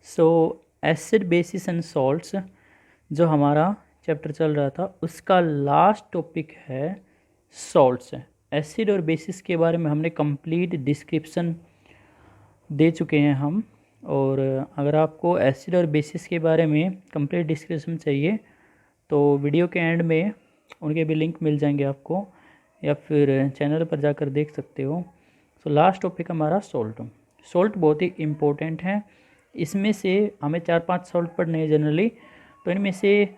So acid basis and salts जो हमारा chapter चल रहा था उसका लास्ट टॉपिक है सॉल्ट्स। एसिड और बेसिस के बारे में हमने कंप्लीट डिस्क्रिप्शन दे चुके हैं हम। और अगर आपको एसिड और बेसिस के बारे में कंप्लीट डिस्क्रिप्शन चाहिए तो वीडियो के एंड में उनके भी लिंक मिल जाएंगे आपको, या फिर चैनल पर जाकर देख सकते हो। सो लास्ट टॉपिक हमारा सॉल्ट। सॉल्ट बहुत ही इम्पोर्टेंट है। इसमें से हमें 4-5 सॉल्ट पढ़ने हैं जनरली, तो इनमें से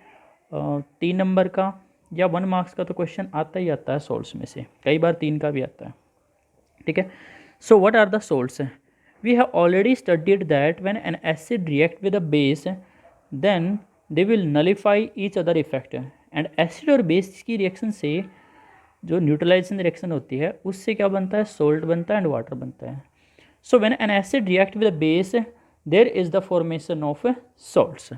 3 नंबर का या 1 मार्क्स का तो क्वेश्चन आता ही आता है सॉल्ट्स में से, कई बार 3 का भी आता है। ठीक है। So what are the salts? We have already studied that when an acid react with a base then they will nullify each other effect. And acid और बेस की रिएक्शन से जो न्यूट्रलाइजेशन रिएक्शन होती है उससे क्या बनता है? सॉल्ट बनता है एंड वाटर बनता है। So when an acid react with a base there is the formation of salts.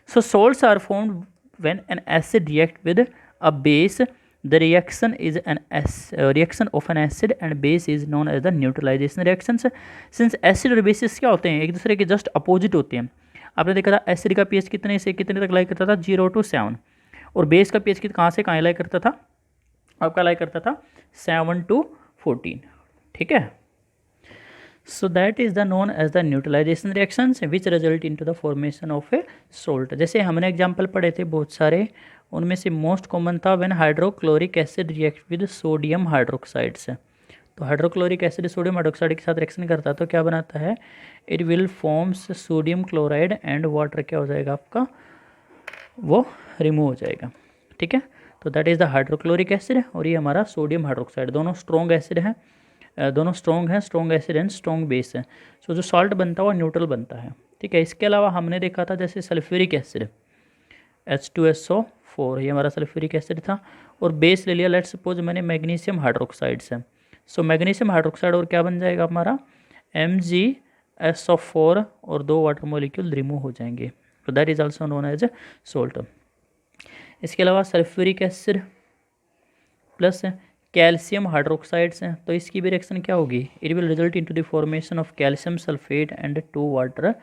So salts are formed when an acid react with a base. The reaction is an reaction of an acid and base is known as the neutralization reactions. Since acid और bases क्या होते हैं? एक दूसरे के just opposite होते हैं। आपने देखा था एसिड का pH कितने से कितने तक लाई करता था? 0 to 7, और बेस का pH कहाँ से कहाँ लाई करता था? आपका लाई करता था 7 to 14। ठीक है। So that is the known as the neutralization reactions which result into the formation of a salt. जैसे हमने एग्जाम्पल पढ़े थे बहुत सारे, उनमें से मोस्ट कॉमन था when hydrochloric acid react with sodium hydroxide से। तो हाइड्रोक्लोरिक एसिड सोडियम हाइड्रोक्साइड के साथ रिएक्शन करता है तो क्या बनाता है? It will forms sodium chloride and water क्या हो जाएगा आपका? वो रिमूव हो जाएगा। ठीक है। तो that is the hydrochloric acid, और ये हमारा सोडियम हाइड्रोक्साइड, दोनों स्ट्रॉन्ग एसिड हैं, दोनों स्ट्रॉन्ग हैं, strong acid and strong base है। सो जो सॉल्ट बनता है वो न्यूट्रल बनता है। ठीक है। इसके अलावा हमने देखा था जैसे सल्फ्यूरिक एसिड H2SO4, ये हमारा सल्फ्यूरिक एसिड था, और बेस ले लिया लेट सपोज मैंने मैग्नीशियम हाइड्रोक्साइड से। सो मैग्नीशियम हाइड्रोक्साइड और क्या बन जाएगा हमारा? MgSO4, और 2 वाटर मॉलिक्यूल रिमूव हो जाएंगे। तो that is also known as salt. इसके अलावा sulphuric acid plus calcium hydroxides हैं, तो इसकी भी रिएक्शन क्या होगी? It will result into the formation of calcium sulphate and 2 water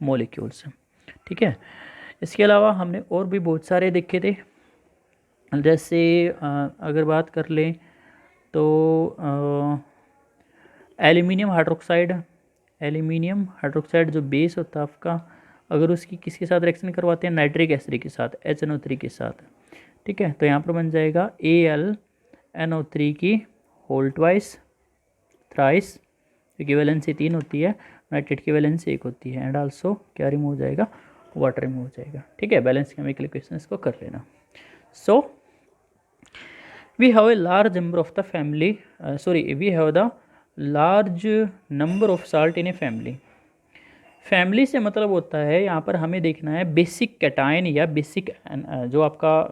molecules. ठीक है। इसके अलावा हमने और भी बहुत सारे देखे थे, जैसे अगर बात कर लें तो एल्यूमिनियम हाइड्रोक्साइड जो बेस होता है आपका, अगर उसकी किसके साथ रिएक्शन करवाते हैं? नाइट्रिक एसिड के साथ, HNO3 के साथ। ठीक है। तो यहाँ पर बन जाएगा AlNO3 की होल ट्वाइस थ्राइस, क्योंकि वैलेंसी 3 होती है, नाइट्रेट की वैलेंसी 1 होती है, एंड आल्सो क्या रिमूव हो जाएगा? वाटर रिमूव हो जाएगा। ठीक है। बैलेंस केमिकल इक्वेशन इसको कर लेना। So we have a large number of the family we have the large number of salt in a family. Family से मतलब होता है यहाँ पर हमें देखना है बेसिक कैटायन या बेसिक जो आपका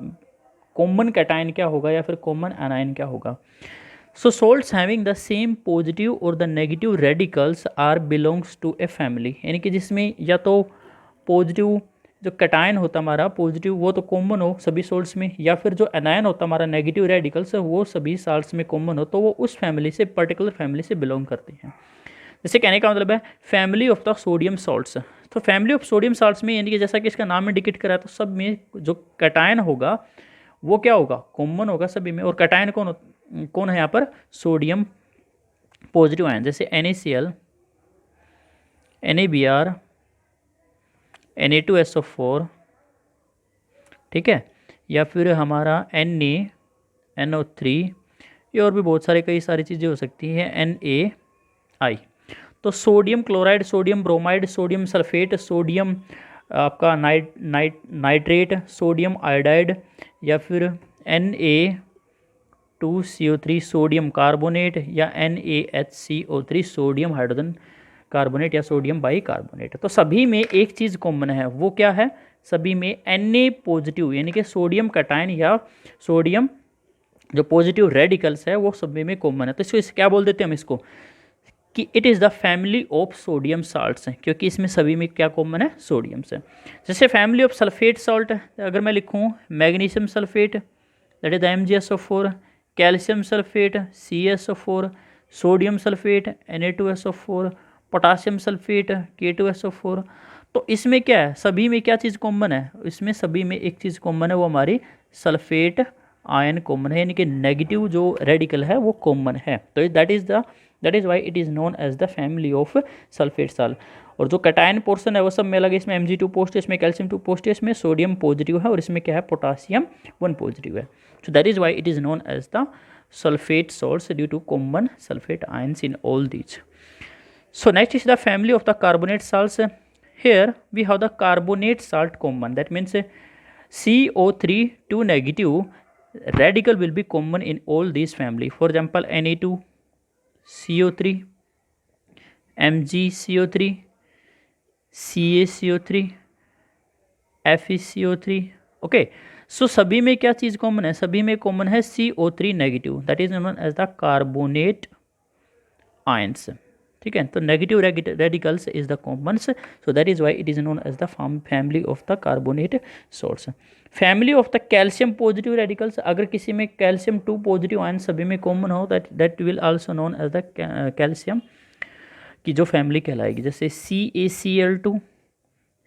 कॉमन कैटायन क्या होगा या फिर कॉमन एनायन क्या होगा। So salts having the same positive और the negative radicals are belongs to a family, यानी कि जिसमें या तो पॉजिटिव जो कैटायन होता हमारा पॉजिटिव वो तो कॉमन हो सभी सोल्ट्स में, या फिर जो एनायन होता हमारा नेगेटिव रेडिकल्स वो सभी साल्ट्स में कॉमन हो, तो वो उस फैमिली से पर्टिकुलर फैमिली से बिलोंग करते हैं। जैसे कहने का मतलब है family of the sodium salts. तो फैमिली ऑफ सोडियम सॉल्ट्स में यानी कि जैसा कि इसका नाम इंडिकेट करा तो सब में जो कैटायन होगा वो क्या होगा? कॉमन होगा सभी में। और कैटायन कौन है यहाँ पर? सोडियम पॉजिटिव आयन, जैसे NaCl, NaBr, Na2SO4। ठीक है। या फिर हमारा NaNO3, ये और भी बहुत सारे कई सारी चीज़ें हो सकती हैं, NaI। तो sodium chloride, sodium bromide, sodium sulphate, sodium आपका नाइट्रेट, सोडियम आयोडाइड, या फिर Na2CO3 सोडियम कार्बोनेट, या NaHCO3 सोडियम हाइड्रोजन कार्बोनेट या सोडियम बाइकार्बोनेट। तो सभी में एक चीज़ कॉमन है, वो क्या है? सभी में Na पॉजिटिव यानी कि सोडियम कैटायन या सोडियम जो पॉजिटिव रेडिकल्स है वो सभी में कॉमन है। तो इसको क्या बोल देते हैं हम इसको कि it is the family of sodium salts हैं, क्योंकि इसमें सभी में क्या कॉमन है? सोडियम से। जैसे फैमिली ऑफ सल्फेट सॉल्ट अगर मैं लिखूँ, magnesium sulphate that is the MgSO4, calcium sulphate CaSO4, sodium sulphate Na2SO4, potassium sulphate K2SO4। तो इसमें क्या है, सभी में क्या चीज़ कॉमन है, इसमें सभी में एक चीज़ कॉमन है, वो हमारी सल्फेट आयन कॉमन है, यानी कि नेगेटिव जो रेडिकल है वो कॉमन है। तो that is why it is known as the family of sulphate salt. और जो कैटायन पोर्शन है वो सब में अलग है, इसमें Mg2 पॉजिटिव, इसमें कैल्शियम 2 पॉजिटिव, इसमें सोडियम पॉजिटिव है और इसमें क्या है, पोटासियम 1 पॉजिटिव है। So that is why it is known as the sulfate salts due to common sulfate ions in all these. So next is the family of the carbonate salts. Here we have the carbonate salt common. That means CO3 2 negative radical will be common in all these family. For example, Na2 CO3, MgCO3, CaCO3, FeCO3. Okay, so सभी में क्या चीज़ common है, सभी में common है CO3 negative, that is known as the carbonate ions. ठीक है, तो negative radicals is the commons, so that is why it is known as the family of the carbonate salts. Family of the calcium positive radicals, अगर किसी में calcium 2 positive ion सभी में common हो, that will also known as the calcium की जो family कहलाएगी, जैसे CaCl2,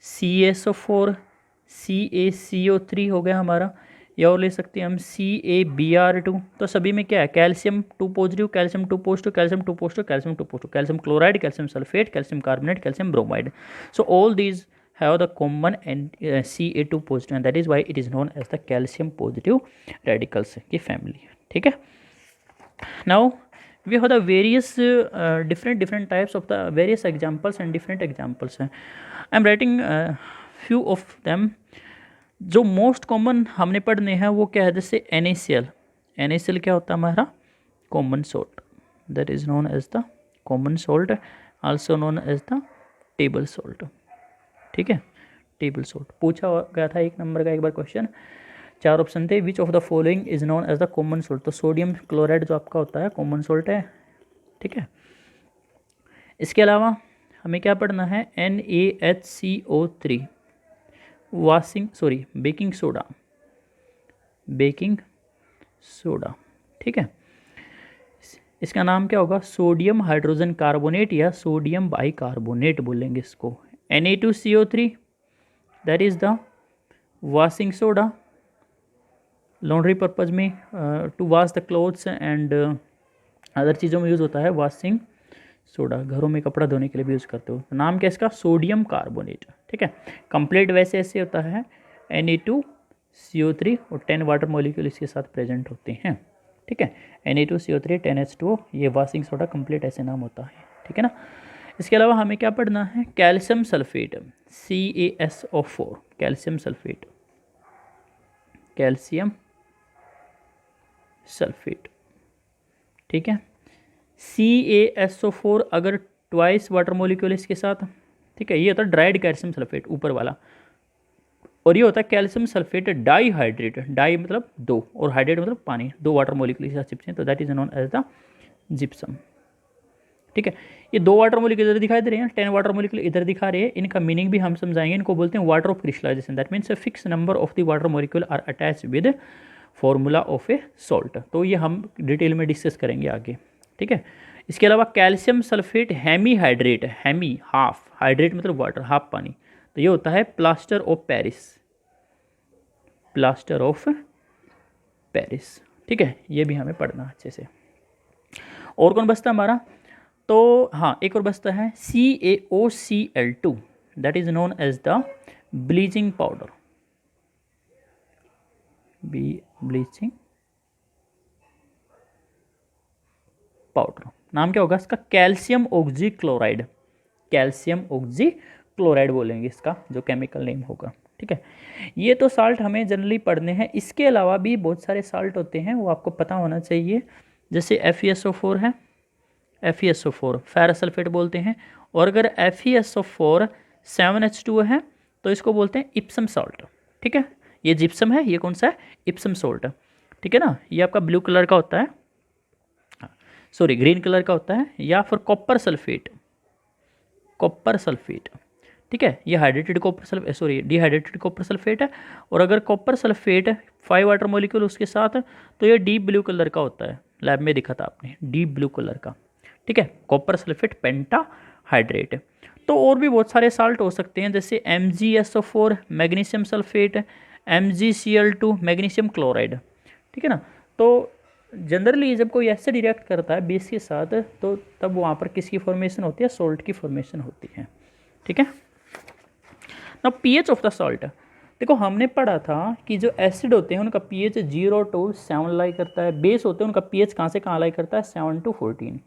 CaSO4, CaCO3 हो गया हमारा, या और ले सकते हैं हम CaBr2। तो सभी में क्या है, calcium 2 positive, calcium 2 positive, calcium 2 positive, calcium 2 positive, calcium chloride, calcium sulphate, calcium carbonate, calcium bromide. So all these have the common and Ca2 positive, and that is why it is known as the calcium positive radicals की family. ठीक है, now we have the various different types of the various examples and different examples हैं। I am writing few of them। जो most common हमने पढ़ने हैं वो क्या है, जैसे NaCl क्या होता है हमारा, common salt, that is known as the common salt, also known as the table salt. ठीक है, टेबल सॉल्ट पूछा गया था 1 नंबर का एक बार क्वेश्चन, 4 ऑप्शन थे, which of the following is known as the common salt. तो सोडियम क्लोराइड जो आपका होता है कॉमन सोल्ट है। ठीक है, इसके अलावा हमें क्या पढ़ना है, NaHCO3 बेकिंग सोडा। ठीक है, इसका नाम क्या होगा, सोडियम हाइड्रोजन कार्बोनेट या सोडियम बाइकार्बोनेट बोलेंगे इसको। Na2CO3 that is the washing soda, laundry purpose में to wash the clothes and other चीज़ों में यूज़ होता है वॉशिंग सोडा, घरों में कपड़ा धोने के लिए भी यूज़ करते हो। तो नाम क्या इसका, सोडियम कार्बोनेट। ठीक है, कंप्लीट वैसे ऐसे होता है Na2CO3 और 10 वाटर मॉलिक्यूल इसके साथ प्रेजेंट होते हैं। ठीक है, Na2CO3 10H2O, ये वॉशिंग सोडा कंप्लीट ऐसे नाम होता है। ठीक है ना, इसके अलावा हमें क्या पढ़ना है, calcium sulphate CaSO4, calcium sulphate. ठीक है, CaSO4 अगर ट्वाइस वाटर मॉलिक्यूल इसके साथ, ठीक है, ये होता है ड्राइड कैल्शियम सल्फेट ऊपर वाला, और ये होता है कैल्शियम सल्फेट डाईहाइड्रेट, डाई मतलब 2 और हाइड्रेट मतलब पानी, 2 वाटर मॉलिक्यूल के साथ चिपके, तो that is known as the gypsum. ठीक है, ये 2 वाटर मॉलिक्यूल इधर दिखाई दे रहे हैं, 10 वाटर मॉलिक्यूल इधर दिखा रहे हैं, इनका मीनिंग भी हम समझाएंगे। इनको बोलते हैं water of crystallization, that means fix number of the water molecule are attach with formula of a salt. तो ये हम डिटेल में डिस्कस करेंगे आगे। ठीक है, इसके अलावा calcium sulphate hemi hydrate, hemi half, hydrate मतलब वाटर, हाफ पानी, तो ये होता है प्लास्टर ऑफ पेरिस। ठीक है, ये भी हमें पढ़ना अच्छे से। और कौन बचता हमारा, तो हाँ एक और बचता है CaOCl2, that is known as the bleaching powder, bleaching powder. नाम क्या होगा इसका, कैल्शियम ऑक्सीक्लोराइड बोलेंगे इसका जो केमिकल नेम होगा। ठीक है, ये तो साल्ट हमें जनरली पढ़ने हैं। इसके अलावा भी बहुत सारे साल्ट होते हैं, वो आपको पता होना चाहिए। जैसे FeSO4 है, FeSO4 फेरस सल्फेट बोलते हैं, और अगर FeSO4 7H2 है तो इसको बोलते हैं इप्सम सॉल्ट। ठीक है, ये जिप्सम है, ये कौन सा है, इप्सम सॉल्ट। ठीक है ना, ये आपका ब्लू कलर का होता है, ग्रीन कलर का होता है, या फिर कॉपर सल्फेट। ठीक है, ये डिहाइड्रेटेड कॉपर सल्फेट है, और अगर कॉपर सल्फेट 5 वाटर मॉलिक्यूल उसके साथ, तो ये डीप ब्लू कलर का होता है, लैब में दिखा था आपने, डीप ब्लू कलर का। ठीक है, कॉपर सल्फेट पेंटा हाइड्रेट। तो और भी बहुत सारे साल्ट हो सकते हैं, जैसे MgSO4 magnesium sulphate, MgCl2 magnesium chloride, ठीक है ना। तो जनरली जब कोई एसिड रिएक्ट करता है बेस के साथ तो तब वहाँ पर किसकी फॉर्मेशन होती है, सॉल्ट की फॉर्मेशन होती है, ठीक है। ना pH ऑफ द सॉल्ट, देखो हमने पढ़ा था कि जो एसिड होते हैं उनका pH 0 to 7 लाई करता है, बेस होते हैं उनका pH कहाँ से कहाँ लाई करता है, 7 to 14।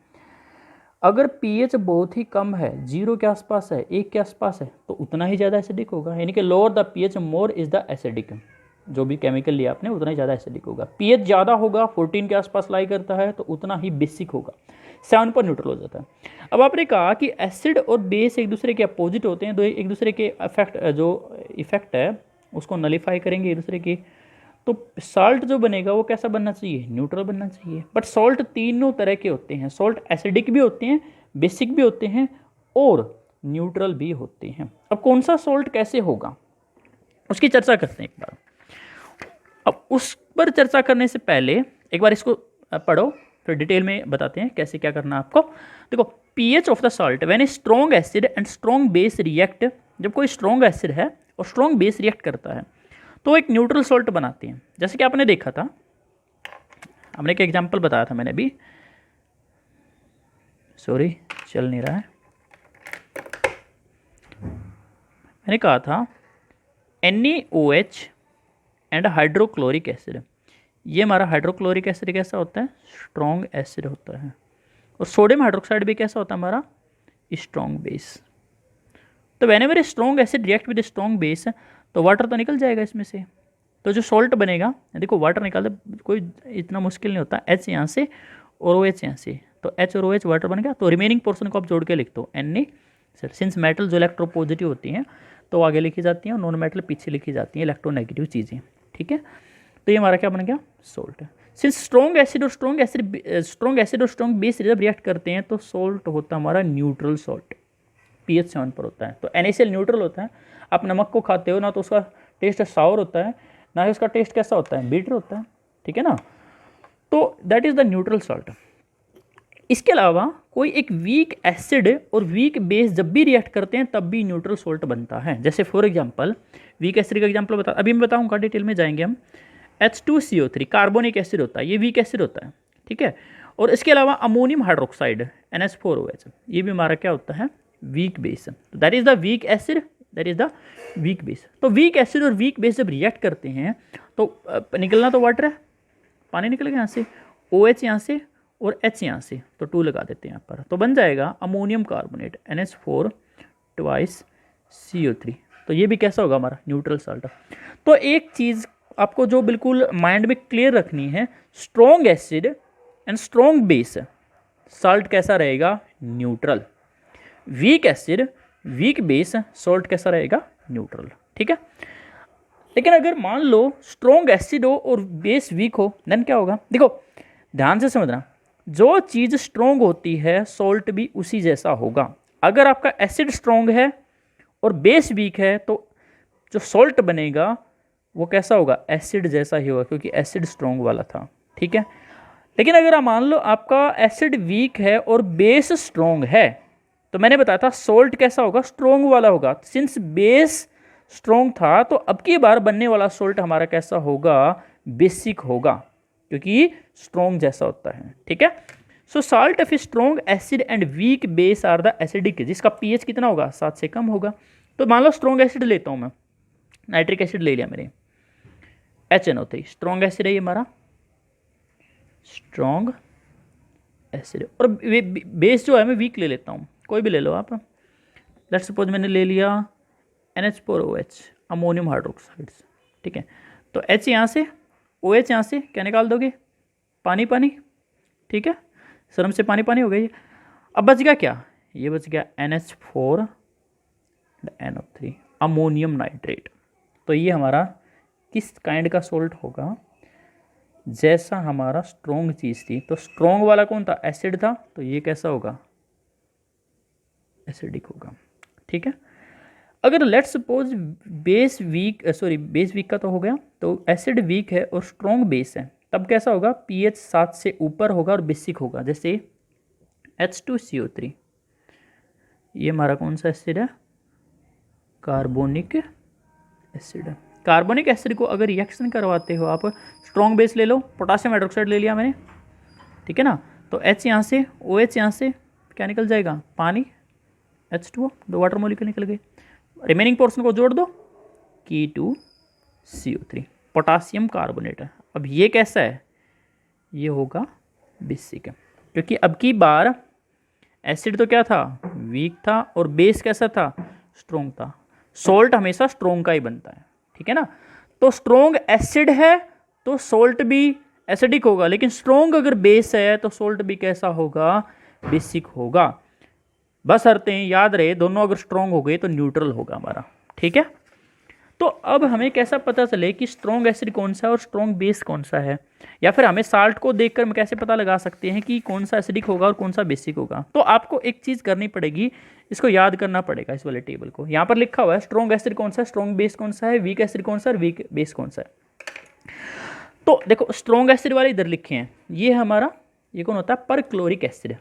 अगर pH बहुत ही कम है, 0 के आसपास है, 1 के आसपास है, तो उतना ही ज़्यादा एसिडिक होगा, यानी कि lower the pH more is the acidic. जो भी केमिकल लिया आपने उतना ही ज़्यादा एसिडिक होगा। pH ज़्यादा होगा, 14 के आसपास लाई करता है, तो उतना ही बेसिक होगा, 7 पर न्यूट्रल हो जाता है। अब आपने कहा कि एसिड और बेस एक दूसरे के अपोजिट होते हैं, तो एक दूसरे के इफेक्ट है उसको नलीफाई करेंगे एक दूसरे की। तो सॉल्ट जो बनेगा वो कैसा बनना चाहिए, न्यूट्रल बनना चाहिए। बट सॉल्ट तीनों तरह के होते हैं, सॉल्ट एसिडिक भी होते हैं, बेसिक भी होते हैं और न्यूट्रल भी होते हैं। अब कौन सा सॉल्ट कैसे होगा उसकी चर्चा करते हैं एक बार। अब उस पर चर्चा करने से पहले एक बार इसको पढ़ो, फिर डिटेल में बताते हैं कैसे क्या करना है आपको। देखो pH of the salt when a strong acid and strong base react, जब कोई स्ट्रॉन्ग एसिड है और स्ट्रॉन्ग बेस रिएक्ट करता है तो एक न्यूट्रल सॉल्ट बनाते हैं। जैसे कि आपने देखा था, हमने एक एग्जांपल बताया था मैंने भी, सॉरी चल नहीं रहा है, मैंने कहा था NaOH एंड हाइड्रोक्लोरिक एसिड। ये हमारा हाइड्रोक्लोरिक एसिड कैसा होता है, स्ट्रॉन्ग एसिड होता है, और सोडियम हाइड्रोक्साइड भी कैसा होता है हमारा, स्ट्रॉन्ग बेस। तो whenever a strong acid react with strong base, तो वाटर तो निकल जाएगा इसमें से, तो जो सॉल्ट बनेगा, देखो वाटर निकालना कोई इतना मुश्किल नहीं होता, H यहाँ से और OH यहाँ से, तो H और OH वाटर बन गया, तो रिमेनिंग पोर्शन को आप जोड़ के लिख दो Na। सिंस मेटल जो इलेक्ट्रोपॉजिटिव होती हैं तो आगे लिखी जाती हैं और नॉन मेटल पीछे लिखी जाती हैं, इलेक्ट्रोनेगेटिव चीज़ें, ठीक है। तो ये हमारा क्या बन गया, सॉल्ट। सिंस स्ट्रॉन्ग एसिड और स्ट्रॉन्ग बेस जब रिएक्ट करते हैं तो सॉल्ट होता है हमारा न्यूट्रल सॉल्ट, pH 7 पर होता है। तो NaCl न्यूट्रल होता है। आप नमक को खाते हो ना तो उसका टेस्ट साउर होता है, ना ही उसका टेस्ट कैसा होता है, बीटर होता है, ठीक है ना। तो that is the neutral salt. इसके अलावा कोई एक वीक एसिड और वीक बेस जब भी रिएक्ट करते हैं तब भी न्यूट्रल सॉल्ट बनता है। जैसे फॉर एग्जांपल वीक एसिड का एग्जांपल बता, अभी मैं बताऊंगा, डिटेल में जाएंगे हम। H2CO3 कार्बोनिक एसिड होता है, ये वीक एसिड होता है, ठीक है। और इसके अलावा अमोनियम हाइड्रोक्साइड NH4OH, ये भी हमारा क्या होता है, वीक बेस। तो that is the weak acid, that is the weak base. तो वीक एसिड और वीक बेस जब रिएक्ट करते हैं तो निकलना तो वाटर है, पानी निकलेगा यहाँ से, OH यहाँ से और H यहाँ से, तो 2 लगा देते हैं यहाँ पर, तो बन जाएगा ammonium carbonate NH4 twice CO3। तो ये भी कैसा होगा हमारा, न्यूट्रल सॉल्ट। तो एक चीज़ आपको जो बिल्कुल माइंड में क्लियर रखनी है, strong acid and strong base salt कैसा रहेगा, neutral. Weak acid weak base salt कैसा रहेगा, न्यूट्रल, ठीक है। लेकिन अगर मान लो स्ट्रॉन्ग एसिड हो और बेस वीक हो, देन क्या होगा, देखो ध्यान से समझना, जो चीज़ स्ट्रॉन्ग होती है सॉल्ट भी उसी जैसा होगा। अगर आपका एसिड स्ट्रॉन्ग है और बेस वीक है तो जो सॉल्ट बनेगा वो कैसा होगा, एसिड जैसा ही होगा, क्योंकि एसिड स्ट्रॉन्ग वाला था, ठीक है। लेकिन अगर आप मान लो आपका एसिड वीक है और बेस स्ट्रॉन्ग है, तो मैंने बताया था सॉल्ट कैसा होगा, स्ट्रॉन्ग वाला होगा। सिंस बेस स्ट्रॉन्ग था तो अब की बार बनने वाला सॉल्ट हमारा कैसा होगा, बेसिक होगा, क्योंकि स्ट्रॉन्ग जैसा होता है, ठीक है। So salt of strong acid and weak base are the acidic, जिसका pH कितना होगा, 7 से कम होगा। तो मान लो स्ट्रॉन्ग एसिड लेता हूँ मैं, नाइट्रिक एसिड ले लिया मैंने, HNO3 स्ट्रॉन्ग एसिड है ये हमारा, स्ट्रॉन्ग एसिड, और बेस जो है मैं वीक ले लेता हूँ, कोई भी ले लो आप। लेट्स सपोज मैंने ले लिया NH4OH अमोनियम हाइड्रोक्साइड्स, ठीक है। तो H यहाँ से, OH यहाँ से, क्या निकाल दोगे, पानी पानी, ठीक है, शर्म से पानी पानी हो गई। अब बच गया क्या, ये बच गया NH4 NO3 अमोनियम नाइट्रेट। तो ये हमारा किस काइंड का सॉल्ट होगा, जैसा हमारा स्ट्रॉन्ग चीज़ थी। तो स्ट्रॉन्ग वाला कौन था, एसिड था, तो ये कैसा होगा, एसिडिक होगा, ठीक है। अगर लेट्स सपोज बेस वीक का तो हो गया, तो एसिड वीक है और स्ट्रॉन्ग बेस है, तब कैसा होगा, pH 7 से ऊपर होगा और बेसिक होगा। जैसे H2CO3 ये हमारा कौन सा एसिड है, कार्बोनिक एसिड है। कार्बोनिक एसिड को अगर रिएक्शन करवाते हो आप, स्ट्रॉन्ग बेस ले लो, पोटासियम हाइड्रोक्साइड ले लिया मैंने, ठीक है ना, तो H यहाँ से, OH यहाँ से क्या निकल जाएगा, पानी, H2O, 2 वाटर मोलिक्यूल निकल गए। रिमेनिंग पोर्शन को जोड़ दो, K2CO3, पोटासियम कार्बोनेट है। अब ये कैसा है, ये होगा बेसिक है, क्योंकि अब की बार एसिड तो क्या था, वीक था, और बेस कैसा था, स्ट्रॉन्ग था। सोल्ट हमेशा स्ट्रॉन्ग का ही बनता है, ठीक है ना। तो स्ट्रॉन्ग एसिड है तो सोल्ट भी एसिडिक होगा, लेकिन स्ट्रॉन्ग अगर बेस है तो सोल्ट भी कैसा होगा, बेसिक होगा। बस शर्तें याद रहे, दोनों अगर स्ट्रॉन्ग हो गए तो न्यूट्रल होगा हमारा, ठीक है। तो अब हमें कैसा पता चले कि स्ट्रॉन्ग एसिड कौन सा है और स्ट्रॉन्ग बेस कौन सा है, या फिर हमें साल्ट को देखकर हम कैसे पता लगा सकते हैं कि कौन सा एसिडिक होगा और कौन सा बेसिक होगा। तो आपको एक चीज़ करनी पड़ेगी, इसको याद करना पड़ेगा, इस वाले टेबल को। यहाँ पर लिखा हुआ है स्ट्रॉन्ग एसिड कौन सा है, स्ट्रॉन्ग बेस कौन सा है, वीक एसिड कौन सा है, वीक बेस कौन सा है। तो देखो स्ट्रॉन्ग एसिड वाले इधर लिखे हैं, ये हमारा, ये कौन होता है, परक्लोरिक एसिड।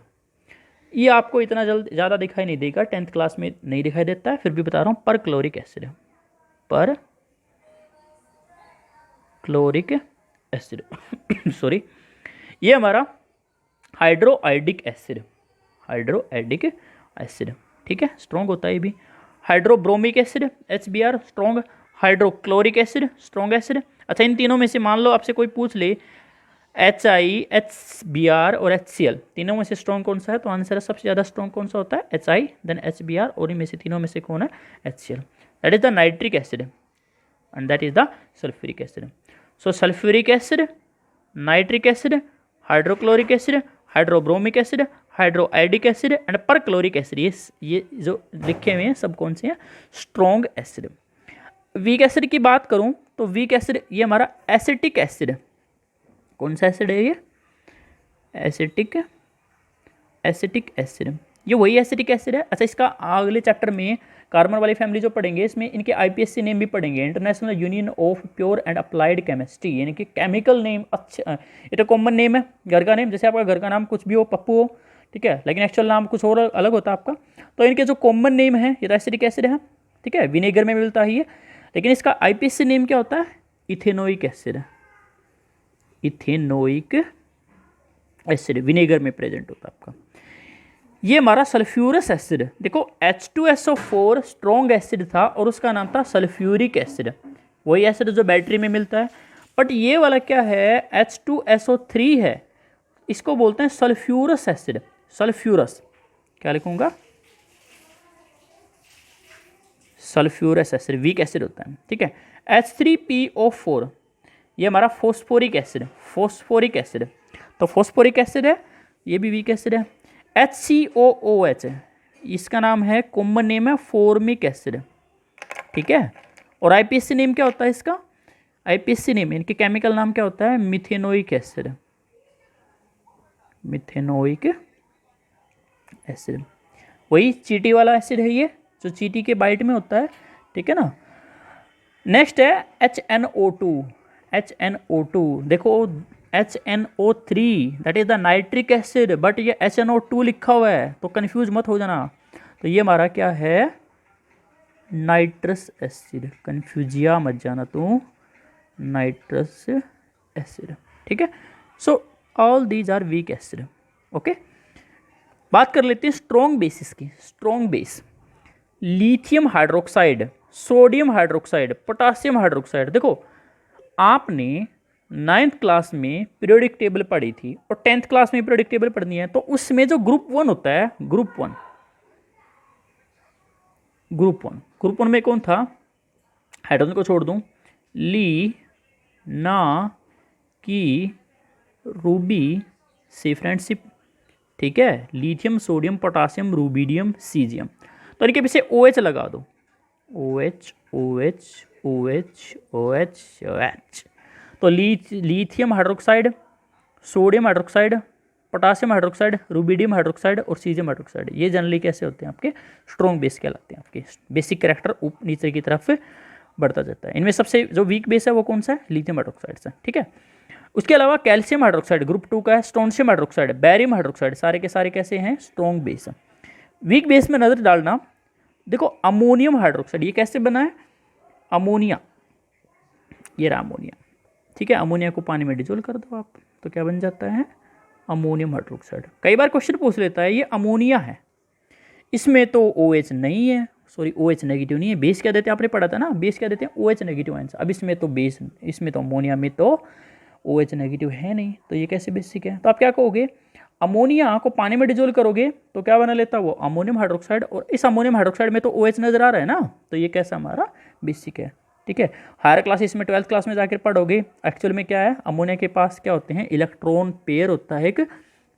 ये आपको इतना ज़्यादा दिखाई नहीं देगा, 10th क्लास में नहीं दिखाई देता है, फिर भी बता रहा हूँ, परक्लोरिक एसिड, पर क्लोरिक एसिड सॉरी, ये हमारा हाइड्रोआइडिक एसिड, हाइड्रोआइडिक एसिड, ठीक है, स्ट्रॉन्ग होता है ये भी। Hydrobromic acid HBr strong, hydrochloric acid strong acid. अच्छा, इन तीनों में से मान लो आपसे कोई पूछ ले HI, HBr और HCl, तीनों में से स्ट्रॉन्ग कौन सा है, तो आंसर है सबसे ज़्यादा स्ट्रॉन्ग कौन सा होता है, HI, देन HBr, और इनमें से तीनों में से कौन है, HCl। That is the nitric acid and that is the sulphuric acid. So sulphuric acid, nitric acid, hydrochloric acid, hydrobromic acid, hydroiodic acid and perchloric acid, ये जो लिखे हुए हैं सब कौन से हैं, स्ट्रॉन्ग एसिड। वीक एसिड की बात करूं तो वीक एसिड ये हमारा एसिटिक एसिड, कौन सा एसिड है ये, एसिटिक एसिड, ये वही एसिटिक एसिड है। अच्छा, इसका अगले चैप्टर में कार्बन वाली फैमिली जो पढ़ेंगे, इसमें इनके IPSC नेम भी पढ़ेंगे, international union of pure and applied chemistry, यानी कि केमिकल नेम। अच्छा, ये तो कॉमन नेम है, घर का नेम, जैसे आपका घर का नाम कुछ भी हो, पप्पू हो, ठीक है, लेकिन एक्चुअल नाम कुछ और अलग होता है आपका। तो इनके जो कॉमन नेम है, ये तो एसिडिक एसिड है, ठीक है, विनेगर में मिलता है ये, लेकिन इसका IPSC नेम क्या होता है, ethanoic acid, ethanoic acid vinegar में प्रेजेंट होता है आपका। ये हमारा सल्फ्यूरस एसिड, देखो H2SO4 स्ट्रॉन्ग एसिड था और उसका नाम था सल्फ्यूरिक एसिड, वही एसिड जो बैटरी में मिलता है। बट ये वाला क्या है, H2SO3 है, इसको बोलते हैं सल्फ्यूरस एसिड। सल्फ्यूरस क्या लिखूंगा, सल्फ्यूरस एसिड, वीक एसिड होता है, ठीक है। H3PO4 ये हमारा फोस्फोरिक एसिड, फोस्फोरिक एसिड, तो फोस्फोरिक एसिड है, ये भी वीक एसिड है। HCOOH इसका नाम है, कॉमन नेम है फॉर्मिक एसिड, ठीक है। और IPSC नेम क्या होता है इसका, IPSC नेम, इनके केमिकल नाम क्या होता है, मिथेनोइक एसिड, मिथेनोइक एसिड, वही चीटी वाला एसिड है ये, जो चीटी के बाइट में होता है, ठीक है ना। नेक्स्ट है HNO2, HNO2 देखो HNO3 that is the nitric acid, but ये HNO2 लिखा हुआ है, तो कंफ्यूज मत हो जाना। तो ये हमारा क्या है, नाइट्रस एसिड, कंफ्यूजिया मत जाना तू, नाइट्रस एसिड, ठीक है। So all these are weak acid, okay. बात कर लेते हैं स्ट्रॉन्ग बेसिस की। Strong base, lithium hydroxide, sodium hydroxide, potassium hydroxide. देखो आपने 9th क्लास में पीरियोडिक टेबल पढ़ी थी और 10th क्लास में पीरियोडिक टेबल पढ़नी है, तो उसमें जो ग्रुप 1 होता है, ग्रुप वन में कौन था, हाइड्रोजन को छोड़ दूं, ली, ना, की, रूबी से फ्रेंडशिप, ठीक है, lithium, sodium, potassium, rubidium, caesium. तो इनके पीछे OH लगा दो, OH OH OH OH OH। तो lithium hydroxide, sodium hydroxide, potassium hydroxide, rubidium hydroxide और सीजियम हाइड्रोक्साइड, ये जनरली कैसे होते हैं आपके, स्ट्रॉन्ग बेस कहलाते हैं। आपके बेसिक कैरेक्टर नीचे की तरफ बढ़ता जाता है। इनमें सबसे जो वीक बेस है वो कौन सा है, लिथियम हाइड्रोक्साइड से, ठीक है। उसके अलावा कैल्शियम हाइड्रोक्साइड ग्रुप 2 का है, स्ट्रोंशियम हाइड्रोक्साइड, बैरियम हाइड्रोक्साइड, सारे के सारे कैसे हैं, स्ट्रॉन्ग बेस। वीक बेस में नज़र डालना, देखो अमोनियम हाइड्रोक्साइड ये कैसे बना है, अमोनिया, ये रहा अमोनिया, ठीक है। अमोनिया को पानी में डिजोल्व कर दो आप तो क्या बन जाता है, अमोनियम हाइड्रोक्साइड। कई बार क्वेश्चन पूछ लेता है ये अमोनिया है, इसमें तो OH नहीं है, सॉरी OH नेगेटिव नहीं है, बेस क्या देते हैं आपने पढ़ा था ना, बेस क्या देते हैं OH नेगेटिव आयंस। अब इसमें तो बेस, इसमें तो अमोनिया में तो OH नेगेटिव है नहीं, तो ये कैसे बेसिक है। तो आप क्या कहोगे, अमोनिया को पानी में डिजोल्व करोगे तो क्या बना लेता है वो, अमोनियम हाइड्रोक्साइड, और इस अमोनियम हाइड्रोक्साइड में तो OH नजर आ रहा है ना, तो ये कैसा हमारा बेसिक है, ठीक है। हायर क्लासेस में 12th क्लास में जाकर पढ़ोगे, एक्चुअल में क्या है, अमोनिया के पास क्या होते हैं, इलेक्ट्रॉन पेयर होता है एक,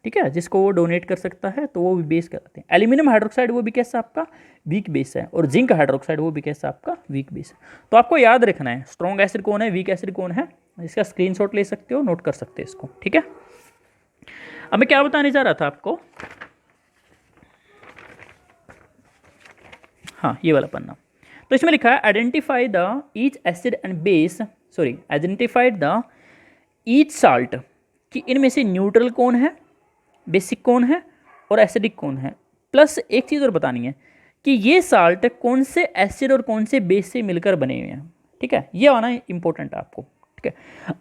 ठीक है, जिसको वो डोनेट कर सकता है, तो वो भी बेस कहलाते हैं। एल्यूमिनियम हाइड्रोक्साइड वो भी कैसा आपका वीक बेस है, और जिंक हाइड्रोक्साइड वो भी कैसा आपका वीक बेस है। तो आपको याद रखना है स्ट्रॉन्ग एसिड कौन है, वीक एसिड कौन है, इसका स्क्रीनशॉट ले सकते हो, नोट कर सकते हैं इसको, ठीक है। अब मैं क्या बताने जा रहा था आपको, हाँ ये वाला पन्ना, तो इसमें लिखा है identify the each acid and base, sorry identified the each salt, कि इनमें से न्यूट्रल कौन है, बेसिक कौन है, और एसिडिक कौन है। प्लस एक चीज़ और बतानी है कि ये साल्ट कौन से एसिड और कौन से बेस से मिलकर बने हुए हैं, ठीक है, ये आना इंपॉर्टेंट है आपको, ठीक है।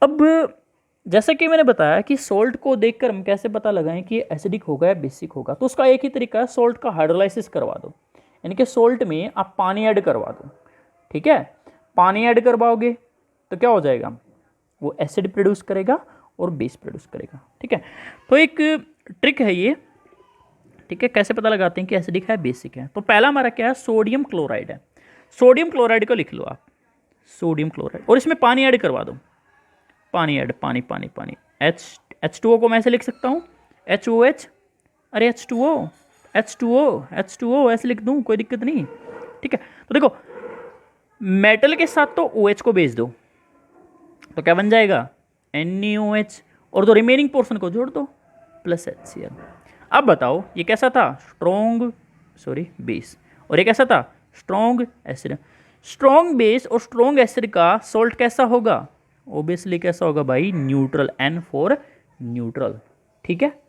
अब जैसा कि मैंने बताया कि सोल्ट को देखकर हम कैसे पता लगाएं कि ये एसिडिक होगा या बेसिक होगा, तो उसका एक ही तरीका है, सोल्ट का हाइड्रोलाइसिस करवा दो, यानी कि सोल्ट में आप पानी ऐड करवा दो, ठीक है। पानी ऐड करवाओगे तो क्या हो जाएगा, वो एसिड प्रोड्यूस करेगा और बेस प्रोड्यूस करेगा, ठीक है। तो एक ट्रिक है ये, ठीक है, कैसे पता लगाते हैं कि एसिडिक है बेसिक है। तो पहला हमारा क्या है, सोडियम क्लोराइड है। सोडियम क्लोराइड को लिख लो आप, सोडियम क्लोराइड, और इसमें पानी ऐड करवा दो, पानी ऐड, पानी पानी पानी, H2O को मैं ऐसे लिख सकता हूँ, HOH, अरे H2O ऐसे लिख दूँ, कोई दिक्कत नहीं, ठीक है। तो देखो मेटल के साथ तो OH को भेज दो तो क्या बन जाएगा, NaOH, और तो रिमेनिंग पोर्शन को जोड़ दो प्लस HCl। अब बताओ ये कैसा था, स्ट्रॉन्ग, सॉरी बेस, और ये कैसा था, स्ट्रॉन्ग एसिड। स्ट्रॉन्ग बेस और स्ट्रॉन्ग एसिड का सॉल्ट कैसा होगा, ओबियसली कैसा होगा भाई, न्यूट्रल, N फॉर न्यूट्रल, ठीक है।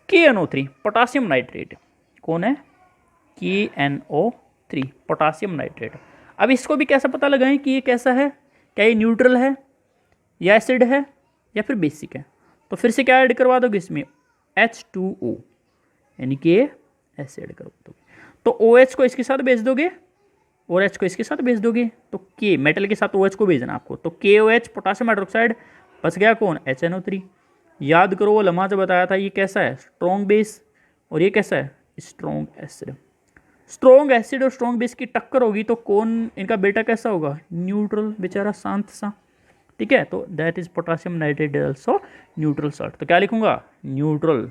KNO3 पोटासियम नाइट्रेट, कौन है, KNO3 पोटासियम नाइट्रेट। अब इसको भी कैसा पता लगाएं कि ये कैसा है, क्या ये न्यूट्रल है या एसिड है या फिर बेसिक है। तो फिर से क्या ऐड करवा दोगे इसमें, H2O, यानी कि ऐसे ऐड करवा दोगे, तो OH को इसके साथ भेज दोगे और H को इसके साथ भेज दोगे, तो K मेटल के साथ OH को भेजना आपको, तो KOH पोटासियम हाइड्रोक्साइड, बच गया कौन, HNO3। याद करो वो लम्हा जो बताया था, ये कैसा है, स्ट्रॉन्ग बेस, और ये कैसा है, स्ट्रॉन्ग एसिड। स्ट्रॉन्ग एसिड और स्ट्रॉन्ग बेस की टक्कर होगी तो कौन इनका बेटा कैसा होगा, न्यूट्रल, बेचारा शांत सा, ठीक है। तो that is potassium nitrate also neutral salt, तो क्या लिखूंगा, न्यूट्रल,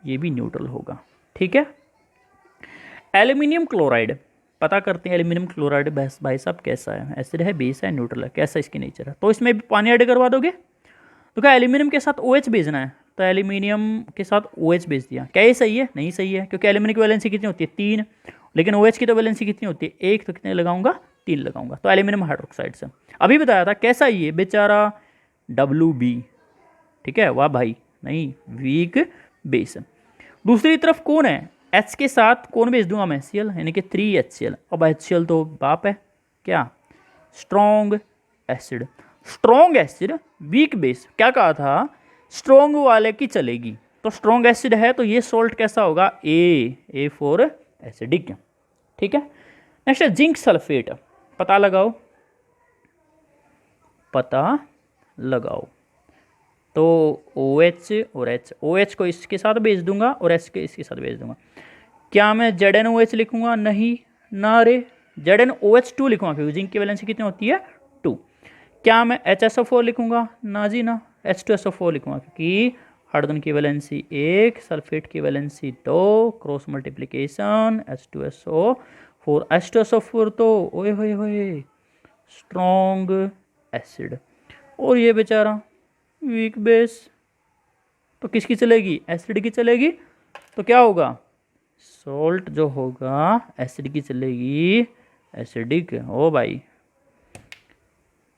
ये भी न्यूट्रल होगा, ठीक है। एल्यूमिनियम क्लोराइड, पता करते हैं एल्यूमिनियम क्लोराइड भाई साहब कैसा है, एसिड है, बेस है, न्यूट्रल है, कैसा इसकी नेचर है। तो इसमें भी पानी ऐड करवा दोगे, तो क्या एल्यूमिनियम के साथ OH भेजना है, तो एल्यूमिनियम के साथ OH भेज दिया, क्या ये सही है, नहीं सही है, क्योंकि एल्यूमिनियम की वैलेंसी कितनी होती है, 3, लेकिन OH की तो वैलेंसी कितनी होती है, 1, तो कितने लगाऊंगा, 3 लगाऊंगा, तो एल्यूमिनियम हाइड्रोक्साइड से। अभी बताया था कैसा ये बेचारा, WB, ठीक है, वाह भाई, नहीं वीक बेस। दूसरी तरफ कौन है, H के साथ कौन भेज दूंगा मैं, Cl, यानी कि 3HCl। अब HCl तो बाप है क्या, strong acid. Strong acid weak base, क्या कहा था, स्ट्रॉन्ग वाले की चलेगी, तो स्ट्रॉन्ग एसिड है तो ये सॉल्ट कैसा होगा, ए फॉर एसिडिक, ठीक है। नेक्स्ट है जिंक सल्फेट, पता लगाओ, पता लगाओ, तो OH और H, OH को इसके साथ भेज दूंगा और H के इसके साथ भेज दूंगा। क्या मैं ZnOH लिखूंगा, नहीं ना रे, ZnOH2 लिखूंगा, क्योंकि जिंक की वैलेंसी कितनी होती है, 2। क्या मैं HSO4 लिखूंगा, ना जी ना, H2SO4 लिखूंगा, क्योंकि हाइड्रोजन की वैलेंसी 1, सल्फेट की valency 2, cross multiplication H2SO4, H2SO4 तो ओए होए होए स्ट्रॉन्ग एसिड, और ये बेचारा वीक बेस, तो किसकी चलेगी, एसिड की चलेगी, तो क्या होगा, सॉल्ट जो होगा एसिड की चलेगी, एसिडिक, ओ भाई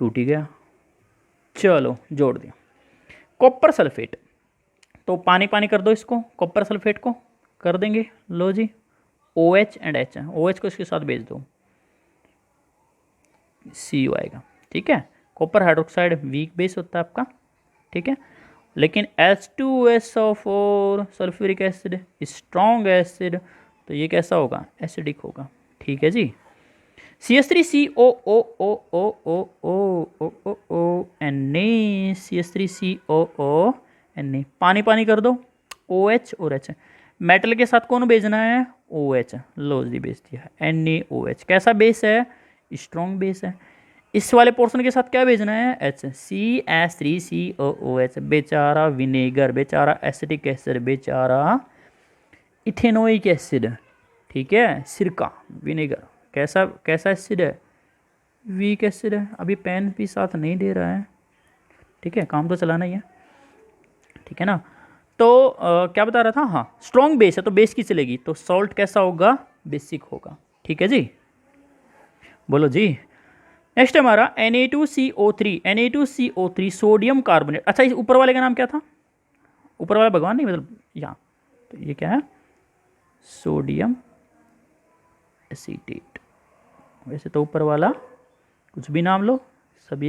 टूट ही गया, चलो जोड़ दिया। कॉपर सल्फेट, तो पानी पानी कर दो इसको, कॉपर सल्फेट को कर देंगे। लो जी, OH एंड H है, OH को इसके साथ भेज दो, Cu आएगा। ठीक है, कॉपर हाइड्रोक्साइड वीक बेस होता है आपका। ठीक है, लेकिन H2SO4 sulphuric acid strong acid, तो ये कैसा होगा, एसिडिक होगा। ठीक है जी। CH3COO CH3COO पानी पानी कर दो, OH और H। मेटल के साथ कौन भेजना है, OH। लो जी भेज दिया, NaOH। कैसा बेस है, स्ट्रॉन्ग बेस है। इस वाले पोर्शन के साथ क्या भेजना है, H। CH3COOH बेचारा विनेगर, बेचारा एसिटिक एसिड, बेचारा इथेनोइक एसिड। ठीक है, सिरका, विनेगर कैसा कैसा एसिड है, वीक एसिड है। अभी पेन भी साथ नहीं दे रहा है। ठीक है, काम तो चलाना ही है। ठीक है ना। तो क्या बता रहा था, हाँ स्ट्रॉन्ग बेस है तो बेस की चलेगी, तो सॉल्ट कैसा होगा, बेसिक होगा। ठीक है जी, बोलो जी। नेक्स्ट हमारा Na2CO3 सोडियम कार्बोनेट। अच्छा, इस ऊपर वाले का नाम क्या था, ऊपर वाला भगवान नहीं, मतलब यहाँ, तो ये क्या है, सोडियम एसीटेट। वैसे तो ऊपर वाला कुछ भी नाम लो, सभी